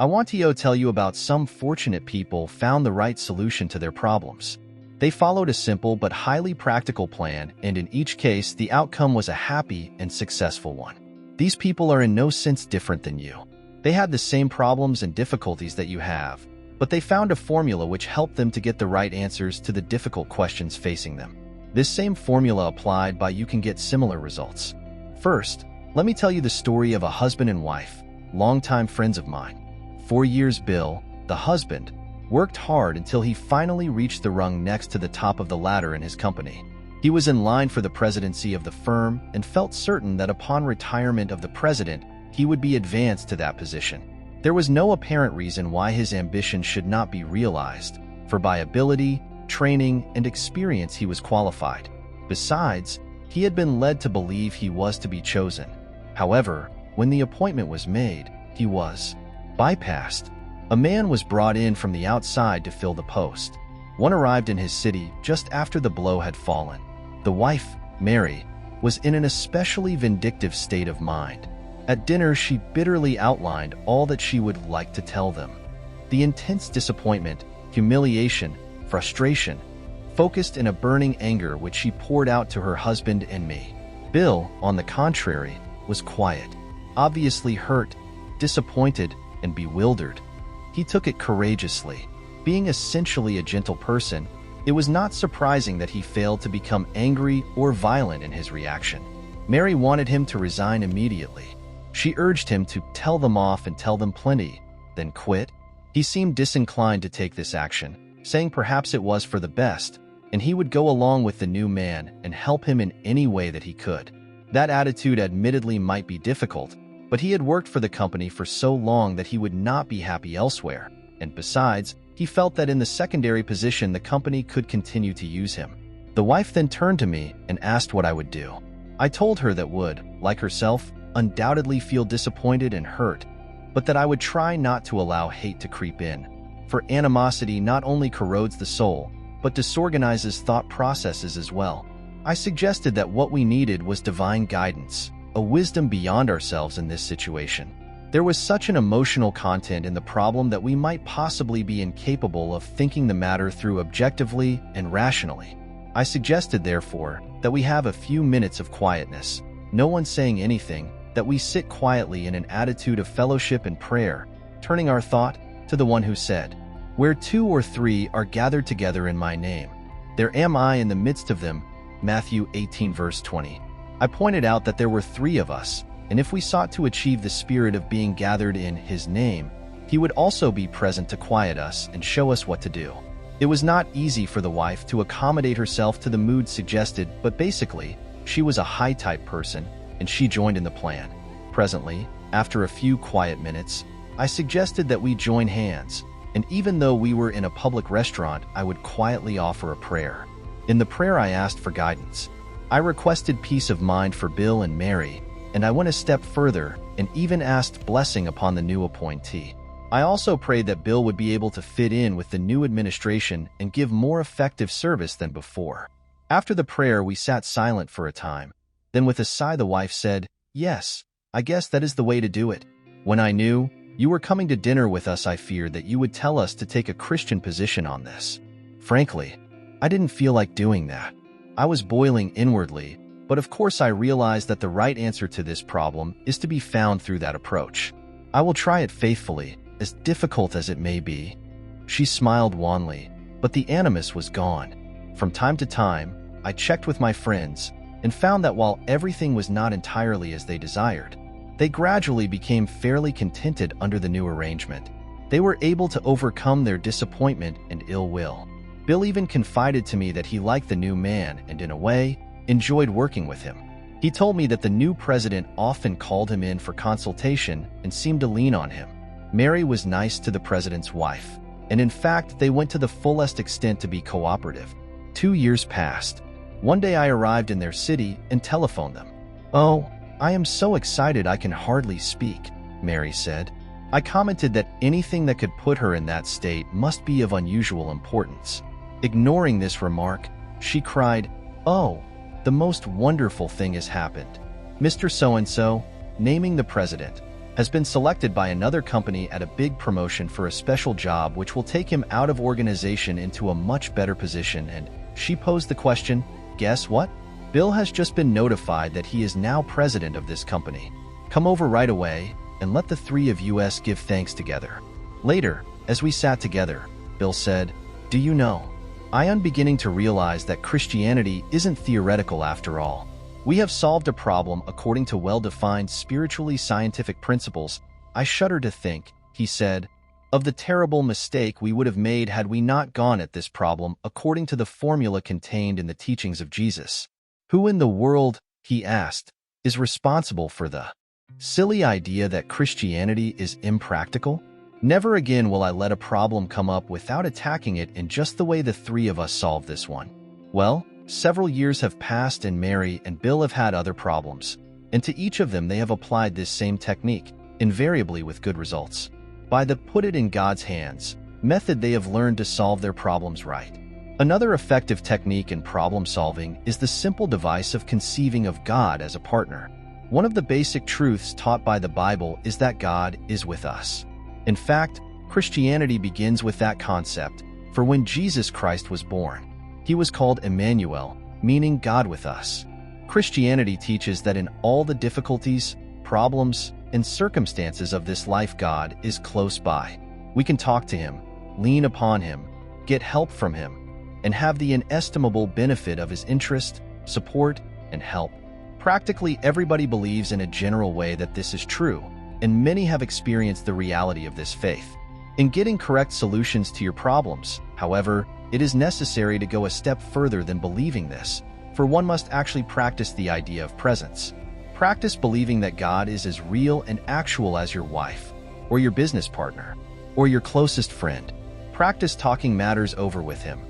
I want to tell you about some fortunate people found the right solution to their problems. They followed a simple but highly practical plan, and in each case, the outcome was a happy and successful one. These people are in no sense different than you. They had the same problems and difficulties that you have, but they found a formula which helped them to get the right answers to the difficult questions facing them. This same formula applied by you can get similar results. First, let me tell you the story of a husband and wife, longtime friends of mine. For years, Bill, the husband, worked hard until he finally reached the rung next to the top of the ladder in his company. He was in line for the presidency of the firm and felt certain that upon retirement of the president, he would be advanced to that position. There was no apparent reason why his ambition should not be realized, for by ability, training, and experience he was qualified. Besides, he had been led to believe he was to be chosen. However, when the appointment was made, he was bypassed. A man was brought in from the outside to fill the post. One arrived in his city just after the blow had fallen. The wife, Mary, was in an especially vindictive state of mind. At dinner, she bitterly outlined all that she would like to tell them. The intense disappointment, humiliation, frustration, focused in a burning anger which she poured out to her husband and me. Bill, on the contrary, was quiet, obviously hurt, disappointed, and bewildered. He took it courageously. Being essentially a gentle person, it was not surprising that he failed to become angry or violent in his reaction. Mary wanted him to resign immediately. She urged him to tell them off and tell them plenty, then quit. He seemed disinclined to take this action, saying perhaps it was for the best, and he would go along with the new man and help him in any way that he could. That attitude admittedly might be difficult, but he had worked for the company for so long that he would not be happy elsewhere, and besides, he felt that in the secondary position the company could continue to use him. The wife then turned to me and asked what I would do. I told her that would, like herself, undoubtedly feel disappointed and hurt, but that I would try not to allow hate to creep in, for animosity not only corrodes the soul, but disorganizes thought processes as well. I suggested that what we needed was divine guidance, a wisdom beyond ourselves in this situation. There was such an emotional content in the problem that we might possibly be incapable of thinking the matter through objectively and rationally. I suggested, therefore, that we have a few minutes of quietness, no one saying anything, that we sit quietly in an attitude of fellowship and prayer, turning our thought to the one who said, "Where 2 or 3 are gathered together in my name, there am I in the midst of them." Matthew 18 verse 20. I pointed out that there were 3 of us, and if we sought to achieve the spirit of being gathered in his name, he would also be present to quiet us and show us what to do. It was not easy for the wife to accommodate herself to the mood suggested, but basically, she was a high-type person, and she joined in the plan. Presently, after a few quiet minutes, I suggested that we join hands, and even though we were in a public restaurant, I would quietly offer a prayer. In the prayer, I asked for guidance. I requested peace of mind for Bill and Mary, and I went a step further and even asked blessing upon the new appointee. I also prayed that Bill would be able to fit in with the new administration and give more effective service than before. After the prayer, we sat silent for a time. Then with a sigh, the wife said, "Yes, I guess that is the way to do it. When I knew you were coming to dinner with us, I feared that you would tell us to take a Christian position on this. Frankly, I didn't feel like doing that. I was boiling inwardly, but of course I realized that the right answer to this problem is to be found through that approach. I will try it faithfully, as difficult as it may be." She smiled wanly, but the animus was gone. From time to time, I checked with my friends and found that while everything was not entirely as they desired, they gradually became fairly contented under the new arrangement. They were able to overcome their disappointment and ill will. Bill even confided to me that he liked the new man and, in a way, enjoyed working with him. He told me that the new president often called him in for consultation and seemed to lean on him. Mary was nice to the president's wife, and in fact, they went to the fullest extent to be cooperative. 2 years passed. One day I arrived in their city and telephoned them. "Oh, I am so excited I can hardly speak," Mary said. I commented that anything that could put her in that state must be of unusual importance. Ignoring this remark, she cried, "Oh, the most wonderful thing has happened. Mr. So-and-so," naming the president, has been selected by another company at a big promotion for a special job which will take him out of organization into a much better position, and she posed the question, guess what? Bill has just been notified that he is now president of this company. Come over right away, and let the three of us give thanks together. Later, as we sat together, Bill said, do you know, I am beginning to realize that Christianity isn't theoretical after all. We have solved a problem according to well-defined spiritually scientific principles. I shudder to think, he said, of the terrible mistake we would have made had we not gone at this problem according to the formula contained in the teachings of Jesus. Who in the world, he asked, is responsible for the silly idea that Christianity is impractical? Never again will I let a problem come up without attacking it in just the way the three of us solved this one. Well, several years have passed and Mary and Bill have had other problems, and to each of them they have applied this same technique, invariably with good results. By the put it in God's hands method, they have learned to solve their problems right. Another effective technique in problem solving is the simple device of conceiving of God as a partner. One of the basic truths taught by the Bible is that God is with us. In fact, Christianity begins with that concept, for when Jesus Christ was born, he was called Emmanuel, meaning God with us. Christianity teaches that in all the difficulties, problems, and circumstances of this life, God is close by. We can talk to him, lean upon him, get help from him, and have the inestimable benefit of his interest, support, and help. Practically everybody believes in a general way that this is true, and many have experienced the reality of this faith. In getting correct solutions to your problems, however, it is necessary to go a step further than believing this, for one must actually practice the idea of presence. Practice believing that God is as real and actual as your wife, or your business partner, or your closest friend. Practice talking matters over with him.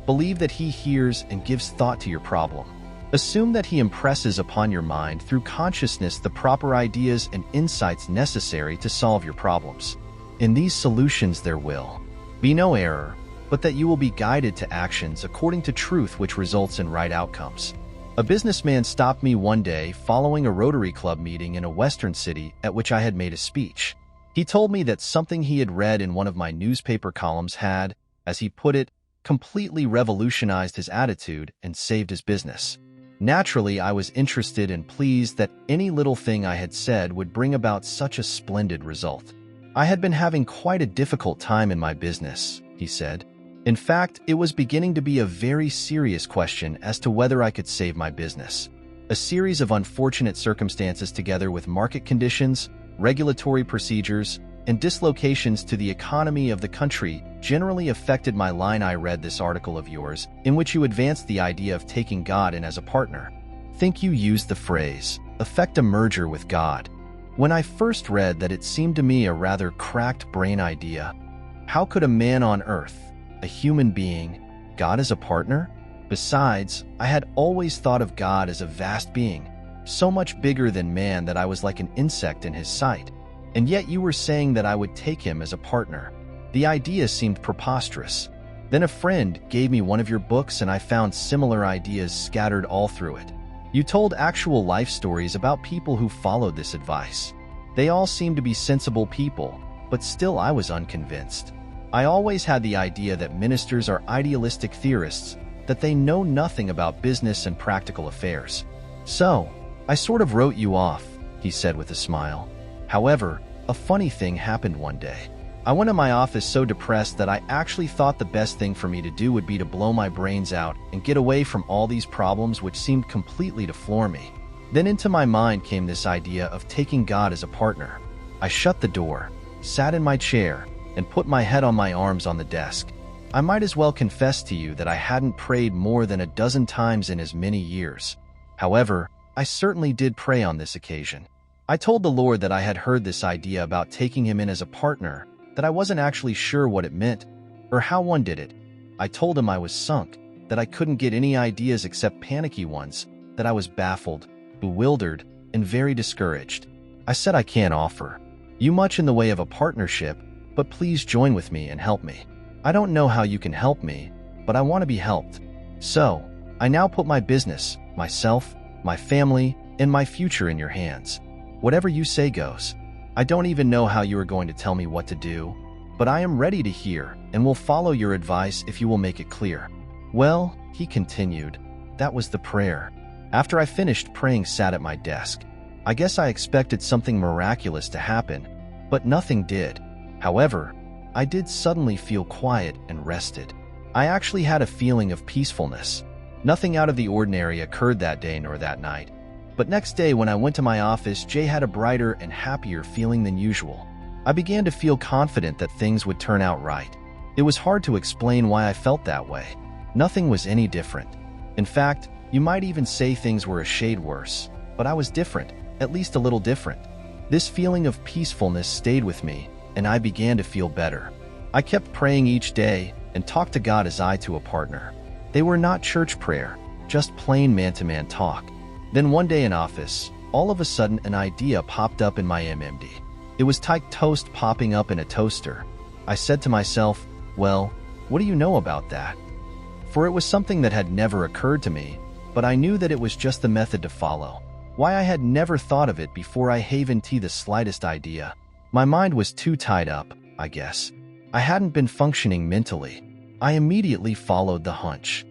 Believe that he hears and gives thought to your problem. Assume that he impresses upon your mind through consciousness the proper ideas and insights necessary to solve your problems. In these solutions there will be no error, but that you will be guided to actions according to truth which results in right outcomes. A businessman stopped me one day following a Rotary Club meeting in a western city at which I had made a speech. He told me that something he had read in one of my newspaper columns had, as he put it, completely revolutionized his attitude and saved his business. Naturally, I was interested and pleased that any little thing I had said would bring about such a splendid result. I had been having quite a difficult time in my business, he said. In fact, it was beginning to be a very serious question as to whether I could save my business. A series of unfortunate circumstances together with market conditions, regulatory procedures, and dislocations to the economy of the country generally affected my line. I read this article of yours in which you advanced the idea of taking God in as a partner. Think you used the phrase, effect a merger with God. When I first read that, it seemed to me a rather cracked brain idea. How could a man on earth, a human being, God as a partner? Besides, I had always thought of God as a vast being, so much bigger than man that I was like an insect in his sight. And yet you were saying that I would take him as a partner. The idea seemed preposterous. Then a friend gave me one of your books and I found similar ideas scattered all through it. You told actual life stories about people who followed this advice. They all seemed to be sensible people, but still I was unconvinced. I always had the idea that ministers are idealistic theorists, that they know nothing about business and practical affairs. So, I sort of wrote you off, he said with a smile. However, a funny thing happened one day. I went to my office so depressed that I actually thought the best thing for me to do would be to blow my brains out and get away from all these problems which seemed completely to floor me. Then into my mind came this idea of taking God as a partner. I shut the door, sat in my chair, and put my head on my arms on the desk. I might as well confess to you that I hadn't prayed more than a dozen times in as many years. However, I certainly did pray on this occasion. I told the Lord that I had heard this idea about taking him in as a partner, that I wasn't actually sure what it meant, or how one did it. I told him I was sunk, that I couldn't get any ideas except panicky ones, that I was baffled, bewildered, and very discouraged. I said I can't offer you much in the way of a partnership, but please join with me and help me. I don't know how you can help me, but I want to be helped. So, I now put my business, myself, my family, and my future in your hands. Whatever you say goes. I don't even know how you are going to tell me what to do, but I am ready to hear and will follow your advice if you will make it clear." "Well," he continued, "that was the prayer. After I finished praying, sat at my desk. I guess I expected something miraculous to happen, but nothing did. However, I did suddenly feel quiet and rested. I actually had a feeling of peacefulness. Nothing out of the ordinary occurred that day nor that night. But next day when I went to my office, Jay had a brighter and happier feeling than usual. I began to feel confident that things would turn out right. It was hard to explain why I felt that way. Nothing was any different. In fact, you might even say things were a shade worse, but I was different, at least a little different. This feeling of peacefulness stayed with me, and I began to feel better. I kept praying each day and talked to God as I to a partner. They were not church prayer, just plain man-to-man talk. Then one day in office, all of a sudden an idea popped up in my MMD. It was typed toast popping up in a toaster. I said to myself, well, what do you know about that? For it was something that had never occurred to me, but I knew that it was just the method to follow. Why I had never thought of it before I haven't the slightest idea. My mind was too tied up, I guess. I hadn't been functioning mentally. I immediately followed the hunch.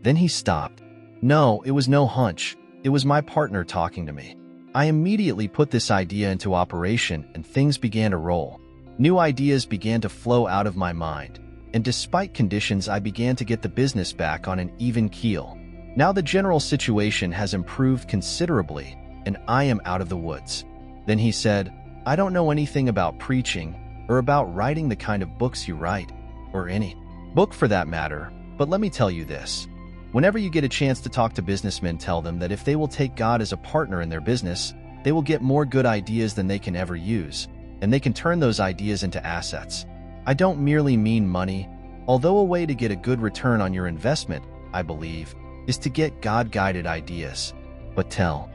Then he stopped. No, it was no hunch. It was my partner talking to me. I immediately put this idea into operation and things began to roll. New ideas began to flow out of my mind, and despite conditions, I began to get the business back on an even keel. Now the general situation has improved considerably, and I am out of the woods. Then he said, I don't know anything about preaching or about writing the kind of books you write, or any book for that matter, but let me tell you this. Whenever you get a chance to talk to businessmen, tell them that if they will take God as a partner in their business, they will get more good ideas than they can ever use, and they can turn those ideas into assets. I don't merely mean money, although a way to get a good return on your investment, I believe, is to get God-guided ideas. But tell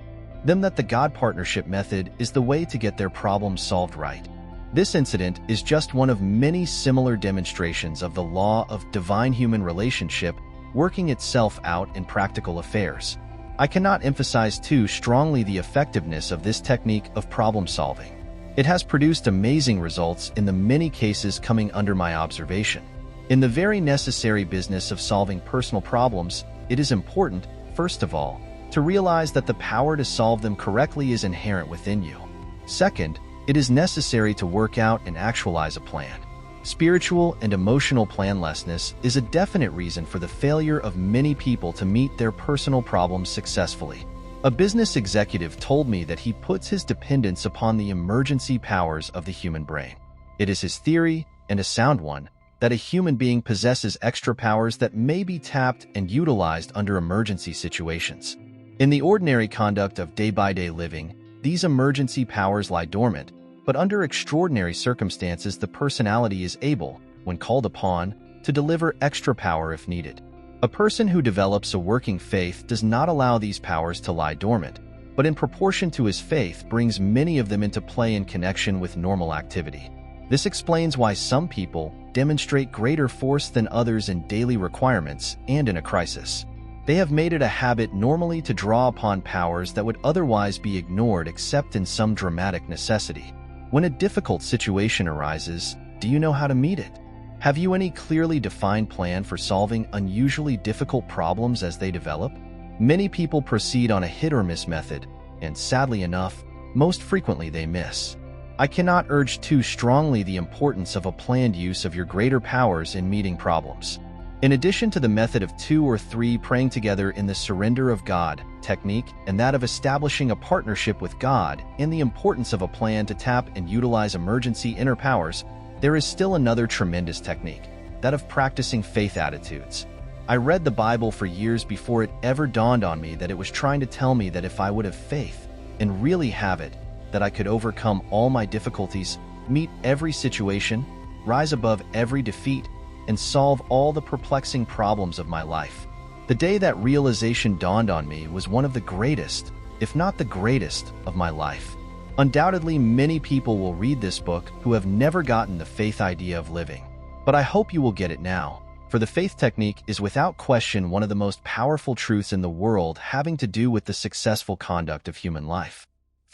them that the God partnership method is the way to get their problems solved right. This incident is just one of many similar demonstrations of the law of divine human relationship working itself out in practical affairs. I cannot emphasize too strongly the effectiveness of this technique of problem solving. It has produced amazing results in the many cases coming under my observation. In the very necessary business of solving personal problems, it is important, first of all, to realize that the power to solve them correctly is inherent within you. Second, it is necessary to work out and actualize a plan. Spiritual and emotional planlessness is a definite reason for the failure of many people to meet their personal problems successfully. A business executive told me that he puts his dependence upon the emergency powers of the human brain. It is his theory, and a sound one, that a human being possesses extra powers that may be tapped and utilized under emergency situations. In the ordinary conduct of day-by-day living, these emergency powers lie dormant, but under extraordinary circumstances, the personality is able, when called upon, to deliver extra power if needed. A person who develops a working faith does not allow these powers to lie dormant, but in proportion to his faith brings many of them into play in connection with normal activity. This explains why some people demonstrate greater force than others in daily requirements and in a crisis. They have made it a habit normally to draw upon powers that would otherwise be ignored except in some dramatic necessity. When a difficult situation arises, do you know how to meet it? Have you any clearly defined plan for solving unusually difficult problems as they develop? Many people proceed on a hit-or-miss method, and sadly enough, most frequently they miss. I cannot urge too strongly the importance of a planned use of your greater powers in meeting problems. In addition to the method of 2 or 3 praying together in the surrender of God technique and that of establishing a partnership with God and the importance of a plan to tap and utilize emergency inner powers, there is still another tremendous technique, that of practicing faith attitudes. I read the Bible for years before it ever dawned on me that it was trying to tell me that if I would have faith and really have it, that I could overcome all my difficulties, meet every situation, rise above every defeat, and solve all the perplexing problems of my life. The day that realization dawned on me was one of the greatest, if not the greatest, of my life. Undoubtedly, many people will read this book who have never gotten the faith idea of living. But I hope you will get it now, for the faith technique is without question one of the most powerful truths in the world having to do with the successful conduct of human life.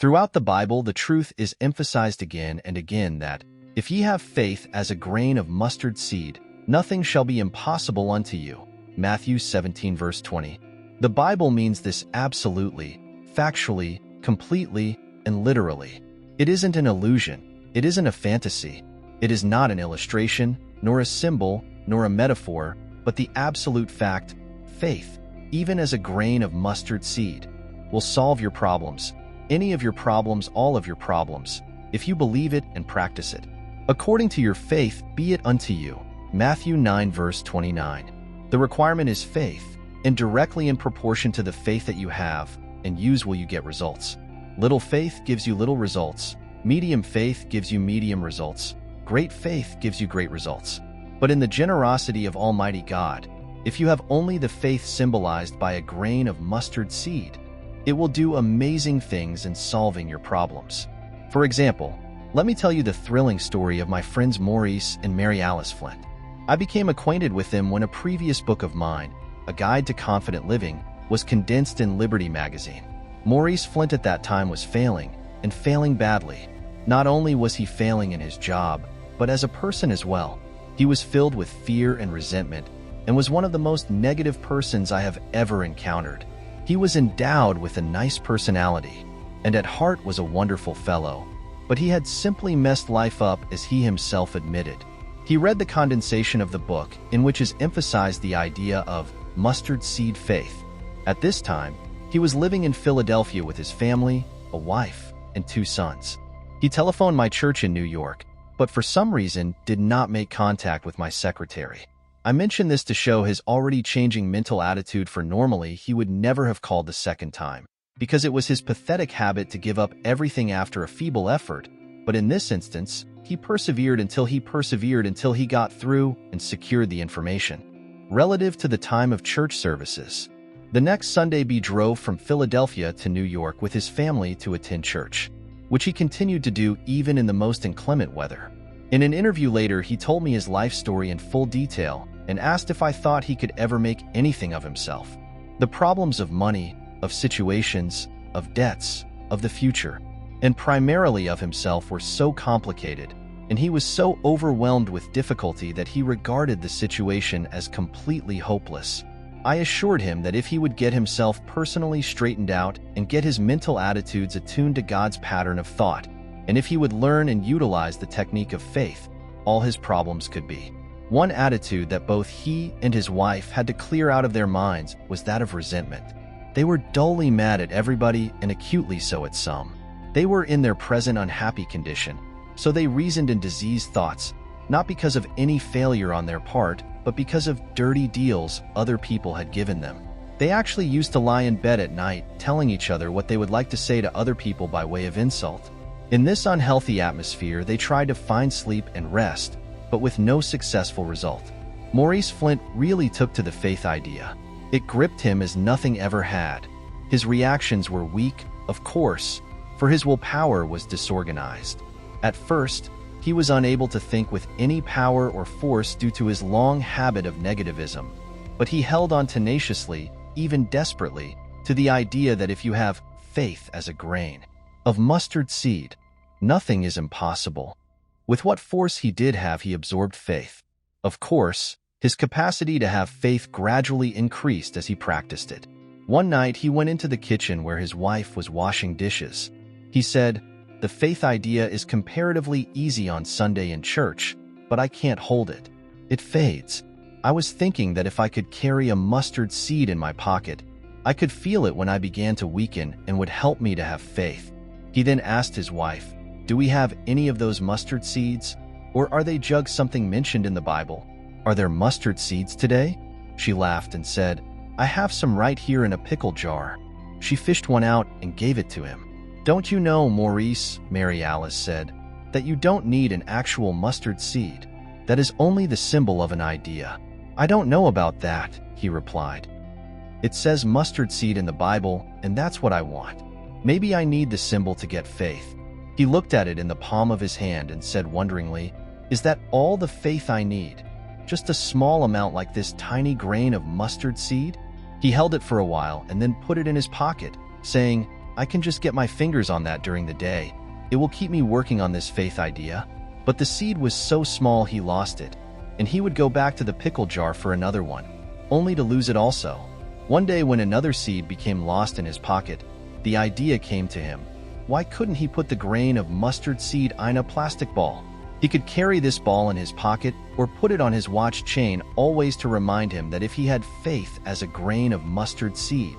Throughout the Bible, the truth is emphasized again and again that, if ye have faith as a grain of mustard seed, nothing shall be impossible unto you. Matthew 17 verse 20. The Bible means this absolutely, factually, completely, and literally. It isn't an illusion. It isn't a fantasy. It is not an illustration, nor a symbol, nor a metaphor, but the absolute fact: faith, even as a grain of mustard seed, will solve your problems. Any of your problems, all of your problems, if you believe it and practice it. According to your faith, be it unto you. Matthew 9 verse 29. The requirement is faith, and directly in proportion to the faith that you have and use will you get results. Little faith gives you little results. Medium faith gives you medium results. Great faith gives you great results. But in the generosity of Almighty God, if you have only the faith symbolized by a grain of mustard seed, it will do amazing things in solving your problems. For example, let me tell you the thrilling story of my friends Maurice and Mary Alice Flint. I became acquainted with them when a previous book of mine, A Guide to Confident Living, was condensed in Liberty magazine. Maurice Flint at that time was failing, and failing badly. Not only was he failing in his job, but as a person as well. He was filled with fear and resentment, and was one of the most negative persons I have ever encountered. He was endowed with a nice personality, and at heart was a wonderful fellow, but he had simply messed life up, as he himself admitted. He read the condensation of the book, in which is emphasized the idea of mustard seed faith. At this time, he was living in Philadelphia with his family, a wife, and 2 sons. He telephoned my church in New York, but for some reason did not make contact with my secretary. I mention this to show his already changing mental attitude, for normally he would never have called the second time, because it was his pathetic habit to give up everything after a feeble effort, but in this instance, he persevered until he got through and secured the information. Relative to the time of church services, the next Sunday B drove from Philadelphia to New York with his family to attend church, which he continued to do even in the most inclement weather. In an interview later, he told me his life story in full detail and asked if I thought he could ever make anything of himself. The problems of money, of situations, of debts, of the future, and primarily of himself were so complicated, and he was so overwhelmed with difficulty that he regarded the situation as completely hopeless. I assured him that if he would get himself personally straightened out and get his mental attitudes attuned to God's pattern of thought, and if he would learn and utilize the technique of faith, all his problems could be. One attitude that both he and his wife had to clear out of their minds was that of resentment. They were dully mad at everybody and acutely so at some. They were in their present unhappy condition, so they reasoned in diseased thoughts, not because of any failure on their part, but because of dirty deals other people had given them. They actually used to lie in bed at night, telling each other what they would like to say to other people by way of insult. In this unhealthy atmosphere, they tried to find sleep and rest, but with no successful result. Maurice Flint really took to the faith idea. It gripped him as nothing ever had. His reactions were weak, of course, for his willpower was disorganized. At first, he was unable to think with any power or force due to his long habit of negativism, but he held on tenaciously, even desperately, to the idea that if you have faith as a grain of mustard seed, nothing is impossible. With what force he did have, he absorbed faith. Of course, his capacity to have faith gradually increased as he practiced it. One night, he went into the kitchen where his wife was washing dishes. He said, "The faith idea is comparatively easy on Sunday in church, but I can't hold it. It fades. I was thinking that if I could carry a mustard seed in my pocket, I could feel it when I began to weaken and would help me to have faith." He then asked his wife, "Do we have any of those mustard seeds? Or are they just something mentioned in the Bible? Are there mustard seeds today?" She laughed and said, "I have some right here in a pickle jar." She fished one out and gave it to him. "Don't you know, Maurice," Mary Alice said, "that you don't need an actual mustard seed? That is only the symbol of an idea." "I don't know about that," he replied. "It says mustard seed in the Bible, and that's what I want. Maybe I need the symbol to get faith." He looked at it in the palm of his hand and said wonderingly, "Is that all the faith I need? Just a small amount like this tiny grain of mustard seed?" He held it for a while and then put it in his pocket, saying, I can just get my fingers on that during the day. It will keep me working on this faith idea. But the seed was so small he lost it, and he would go back to the pickle jar for another one, only to lose it also. One day when another seed became lost in his pocket, the idea came to him. Why couldn't he put the grain of mustard seed in a plastic ball? He could carry this ball in his pocket or put it on his watch chain, always to remind him that if he had faith as a grain of mustard seed,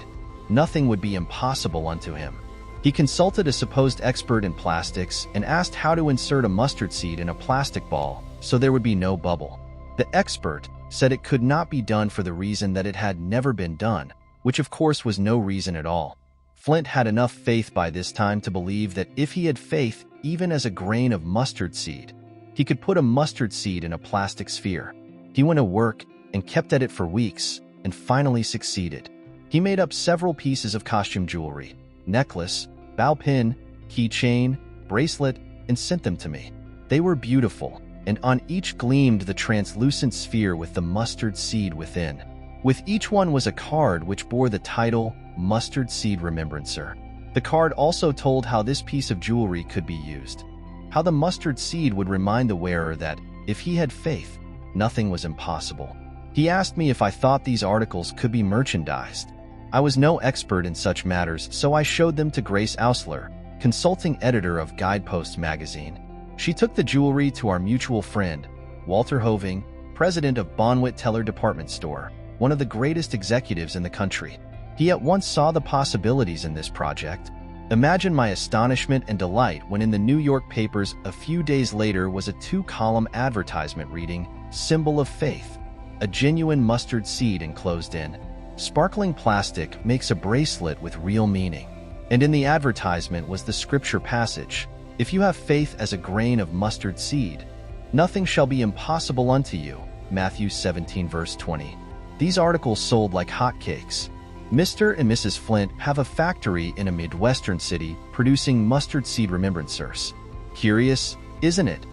nothing would be impossible unto him. He consulted a supposed expert in plastics and asked how to insert a mustard seed in a plastic ball so there would be no bubble. The expert said it could not be done for the reason that it had never been done, which of course was no reason at all. Flint had enough faith by this time to believe that if he had faith, even as a grain of mustard seed, he could put a mustard seed in a plastic sphere. He went to work and kept at it for weeks and finally succeeded. He made up several pieces of costume jewelry, necklace, bow pin, keychain, bracelet, and sent them to me. They were beautiful, and on each gleamed the translucent sphere with the mustard seed within. With each one was a card which bore the title Mustard Seed Remembrancer. The card also told how this piece of jewelry could be used, how the mustard seed would remind the wearer that, if he had faith, nothing was impossible. He asked me if I thought these articles could be merchandised. I was no expert in such matters, so I showed them to Grace Ausler, consulting editor of Guidepost magazine. She took the jewelry to our mutual friend, Walter Hoving, president of Bonwit Teller Department Store, one of the greatest executives in the country. He at once saw the possibilities in this project. Imagine my astonishment and delight when in the New York papers a few days later was a 2-column advertisement reading, "Symbol of Faith," a genuine mustard seed enclosed in sparkling plastic makes a bracelet with real meaning. And in the advertisement was the scripture passage, "If you have faith as a grain of mustard seed, nothing shall be impossible unto you," Matthew 17 verse 20. These articles sold like hotcakes. Mr. and Mrs. Flint have a factory in a Midwestern city producing mustard seed remembrancers. Curious, isn't it?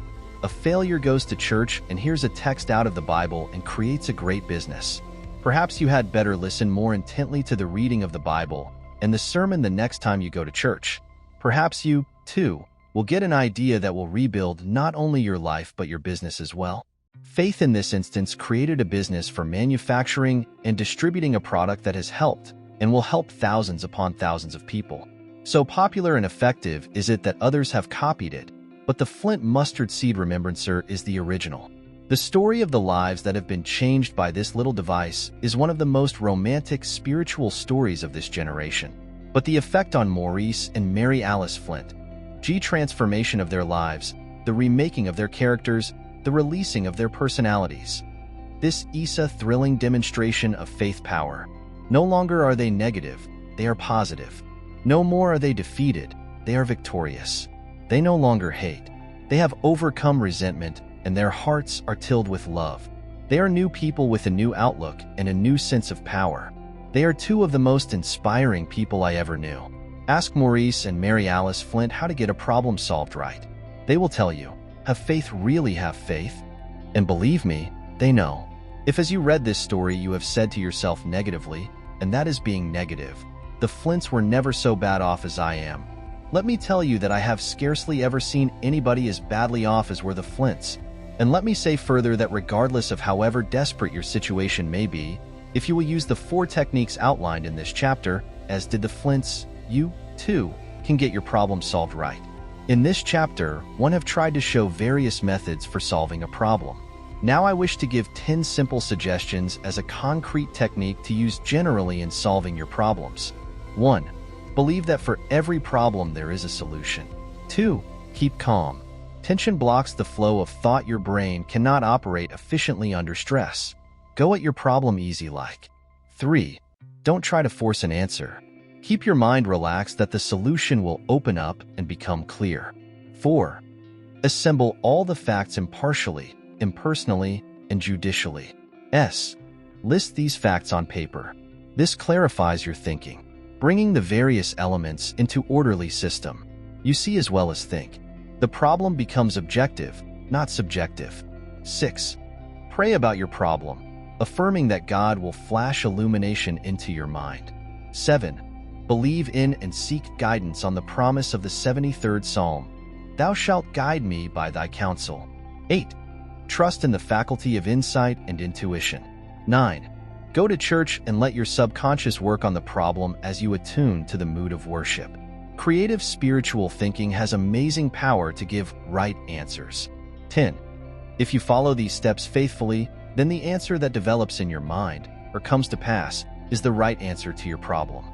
A failure goes to church and hears a text out of the Bible and creates a great business. Perhaps you had better listen more intently to the reading of the Bible and the sermon the next time you go to church. Perhaps you, too, will get an idea that will rebuild not only your life but your business as well. Faith in this instance created a business for manufacturing and distributing a product that has helped and will help thousands upon thousands of people. So popular and effective is it that others have copied it, but the Flint Mustard Seed Remembrancer is the original. The story of the lives that have been changed by this little device is one of the most romantic spiritual stories of this generation. But the effect on Maurice and Mary Alice Flint, the transformation of their lives, the remaking of their characters, the releasing of their personalities. This is a thrilling demonstration of faith power. No longer are they negative, they are positive. No more are they defeated, they are victorious. They no longer hate. They have overcome resentment, and their hearts are tilled with love. They are new people with a new outlook and a new sense of power. They are two of the most inspiring people I ever knew. Ask Maurice and Mary Alice Flint how to get a problem solved right. They will tell you. Have faith really have faith? And believe me, they know. If as you read this story you have said to yourself negatively, and that is being negative, the Flints were never so bad off as I am. Let me tell you that I have scarcely ever seen anybody as badly off as were the Flints. And let me say further that regardless of however desperate your situation may be, if you will use the 4 techniques outlined in this chapter, as did the Flints, you, too, can get your problem solved right. In this chapter, one have tried to show various methods for solving a problem. Now I wish to give 10 simple suggestions as a concrete technique to use generally in solving your problems. 1. Believe that for every problem there is a solution. 2. Keep calm. Tension blocks the flow of thought. Your brain cannot operate efficiently under stress. Go at your problem easy like. 3. Don't try to force an answer. Keep your mind relaxed that the solution will open up and become clear. 4. Assemble all the facts impartially, impersonally, and judicially. List these facts on paper. This clarifies your thinking, bringing the various elements into orderly system. You see as well as think. The problem becomes objective, not subjective. 6. Pray about your problem, affirming that God will flash illumination into your mind. 7. Believe in and seek guidance on the promise of the 73rd Psalm. Thou shalt guide me by thy counsel. 8. Trust in the faculty of insight and intuition. 9. Go to church and let your subconscious work on the problem as you attune to the mood of worship. Creative spiritual thinking has amazing power to give right answers. 10. If you follow these steps faithfully, then the answer that develops in your mind, or comes to pass, is the right answer to your problem.